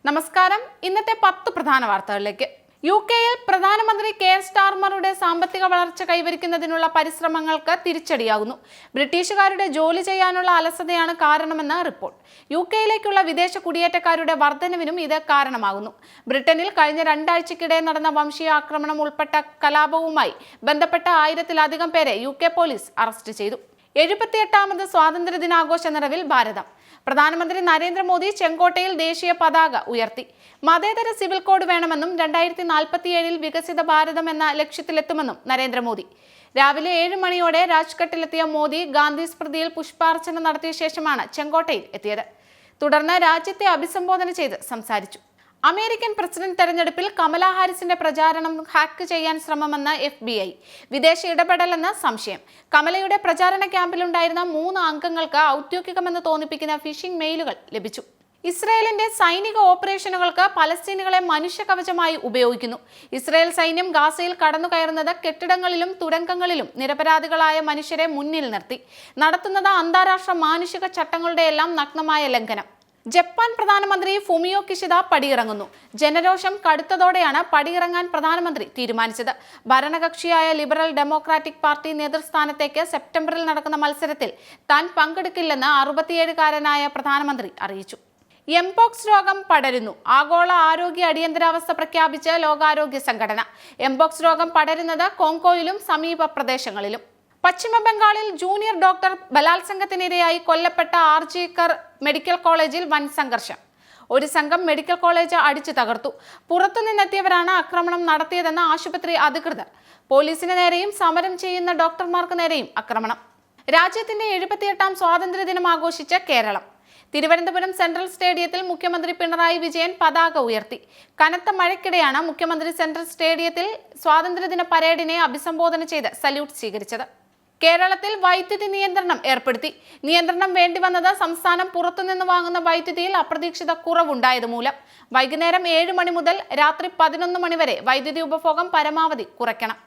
നമസ്കാരം. ഇന്നത്തെ 10 പ്രധാന വാർത്തകളിലേക്ക്. യുകെയിൽ പ്രധാനമന്ത്രി കെയർ സ്റ്റാർമറുടെ സാമ്പത്തിക വളർച്ച കൈവരിക്കുന്നതിനുള്ള പരിശ്രമങ്ങൾക്ക് തിരിച്ചടിയാകുന്നു. ബ്രിട്ടീഷുകാരുടെ ജോലി ചെയ്യാനുള്ള അലസതയാണ് കാരണമെന്ന് റിപ്പോർട്ട്. യുകെയിലേക്കുള്ള വിദേശ കുടിയേറ്റക്കാരുടെ വർധനവിനും ഇത് കാരണമാകുന്നു. ബ്രിട്ടനിൽ കഴിഞ്ഞ 2 ആഴ്ചക്കിടെ നടന്ന വംശീയ ആക്രമണം ഉൾപ്പെട്ട കലാപവുമായി ബന്ധപ്പെട്ട 1000-ലധികം പേരെ യുകെ പോലീസ് അറസ്റ്റ് ചെയ്തു. 78ാമത് സ്വാതന്ത്ര്യ ദിനാഘോഷ നിറവിൽ ഭാരതം. പ്രധാനമന്ത്രി നരേന്ദ്രമോദി ചെങ്കോട്ടയിൽ ദേശീയ പതാക ഉയർത്തി. മതേതര സിവിൽ കോഡ് വേണമെന്നും 2047 വികസിത ഭാരതം എന്ന ലക്ഷ്യത്തിലെത്തുമെന്നും നരേന്ദ്രമോദി. രാവിലെ 7 മണിയോടെ രാജ്ഘട്ടിലെത്തിയ മോദി ഗാന്ധി സ്മൃതിയിൽ പുഷ്പാർച്ചന നടത്തിയ ശേഷമാണ് ചെങ്കോട്ടയിൽ എത്തിയത്. തുടർന്ന് രാജ്യത്തെ അഭിസംബോധന ചെയ്ത് സംസാരിച്ചു. അമേരിക്കൻ പ്രസിഡന്റ് തെരഞ്ഞെടുപ്പിൽ കമലാ ഹാരിസിന്റെ പ്രചാരണം ഹാക്ക് ചെയ്യാൻ ശ്രമമെന്ന് FBI. വിദേശ ഇടപെടലെന്ന സംശയം. കമലയുടെ പ്രചാരണ ക്യാമ്പിലുണ്ടായിരുന്ന 3 അംഗങ്ങൾക്ക് ഔദ്യോഗികമെന്ന് തോന്നിപ്പിക്കുന്ന ഫിഷിംഗ് മെയിലുകൾ ലഭിച്ചു. ഇസ്രയേലിന്റെ സൈനിക ഓപ്പറേഷനുകൾക്ക് പലസ്തീനുകളെ മനുഷ്യകവചമായി ഉപയോഗിക്കുന്നു. ഇസ്രയേൽ സൈന്യം ഗാസയിൽ കടന്നുകയറുന്നത് കെട്ടിടങ്ങളിലും തുരങ്കങ്ങളിലും നിരപരാധികളായ മനുഷ്യരെ മുന്നിൽ നിർത്തി നടത്തുന്നത് അന്താരാഷ്ട്ര മാനുഷിക ചട്ടങ്ങളുടെയെല്ലാം നഗ്നമായ ലംഘനം. ജപ്പാൻ പ്രധാനമന്ത്രി ഫുമിയോ കിഷിദ പടിയിറങ്ങുന്നു. ജനരോഷം കടുത്തതോടെയാണ് പടിയിറങ്ങാൻ പ്രധാനമന്ത്രി തീരുമാനിച്ചത്. ഭരണകക്ഷിയായ ലിബറൽ ഡെമോക്രാറ്റിക് പാർട്ടി നേതൃസ്ഥാനത്തേക്ക് സെപ്റ്റംബറിൽ നടക്കുന്ന മത്സരത്തിൽ താൻ പങ്കെടുക്കില്ലെന്ന് 67-കാരനായ പ്രധാനമന്ത്രി അറിയിച്ചു. എംപോക്സ് രോഗം പടരുന്നു. ആഗോള ആരോഗ്യ അടിയന്തരാവസ്ഥ പ്രഖ്യാപിച്ച് ലോകാരോഗ്യ സംഘടന. എംപോക്സ് രോഗം പടരുന്നത് കോങ്കോയിലും സമീപ പ്രദേശങ്ങളിലും. പശ്ചിമ ബംഗാളിൽ ജൂനിയർ ഡോക്ടർ ബലാത്സംഗത്തിനിരയായി കൊല്ലപ്പെട്ട ആർജിക്കർ മെഡിക്കൽ കോളേജിൽ വൻ സംഘർഷം. ഒരു സംഘം മെഡിക്കൽ കോളേജ് അടിച്ചു തകർത്തു. പുറത്തുനിന്നെത്തിയവരാണ് ആക്രമണം നടത്തിയതെന്ന് ആശുപത്രി അധികൃതർ. പോലീസിന് നേരെയും സമരം ചെയ്യുന്ന ഡോക്ടർമാർക്ക് നേരെയും ആക്രമണം. രാജ്യത്തിന്റെ 78ാം സ്വാതന്ത്ര്യ ദിനം ആഘോഷിച്ച കേരളം. തിരുവനന്തപുരം സെൻട്രൽ സ്റ്റേഡിയത്തിൽ മുഖ്യമന്ത്രി പിണറായി വിജയൻ പതാക ഉയർത്തി. കനത്ത മഴയ്ക്കിടെയാണ് മുഖ്യമന്ത്രി സെൻട്രൽ സ്റ്റേഡിയത്തിൽ സ്വാതന്ത്ര്യദിന പരേഡിനെ അഭിസംബോധന ചെയ്ത് സല്യൂട്ട് സ്വീകരിച്ചത്. കേരളത്തിൽ വൈദ്യുതി നിയന്ത്രണം ഏർപ്പെടുത്തി. നിയന്ത്രണം വേണ്ടിവന്നത് സംസ്ഥാനം പുറത്തുനിന്ന് വാങ്ങുന്ന വൈദ്യുതിയിൽ അപ്രതീക്ഷിത കുറവുണ്ടായത് മൂലം. വൈകുന്നേരം 7 മണി മുതൽ രാത്രി 11 മണി വരെ വൈദ്യുതി ഉപഭോഗം പരമാവധി കുറയ്ക്കണം.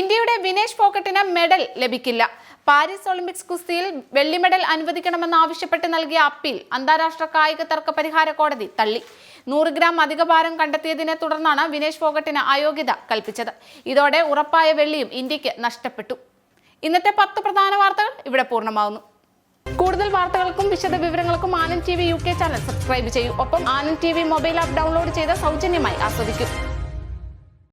ഇന്ത്യയുടെ വിനേഷ് ഫോഗട്ടിന് മെഡൽ ലഭിക്കില്ല. പാരീസ് ഒളിമ്പിക്സ് കുസ്തിയിൽ വെള്ളി മെഡൽ അനുവദിക്കണമെന്നാവശ്യപ്പെട്ട് നൽകിയ അപ്പീൽ അന്താരാഷ്ട്ര കായിക തർക്ക പരിഹാര കോടതി തള്ളി. 100 ഗ്രാം അധിക ഭാരം കണ്ടെത്തിയതിനെ തുടർന്നാണ് വിനേഷ് ഫോഗട്ടിന് അയോഗ്യത കൽപ്പിച്ചത്. ഇതോടെ ഉറപ്പായ വെള്ളിയും ഇന്ത്യക്ക് നഷ്ടപ്പെട്ടു. ഇന്നത്തെ 10 പ്രധാന വാർത്തകൾ ഇവിടെ പൂർണ്ണമാവുന്നു. കൂടുതൽ വാർത്തകൾക്കും വിശദ വിവരങ്ങൾക്കും Anand TV UK channel subscribe ചെയ്യൂ. ഒപ്പം Anand TV mobile app download ചെയ്ത് സൗജന്യമായി ആസ്വദിക്കൂ.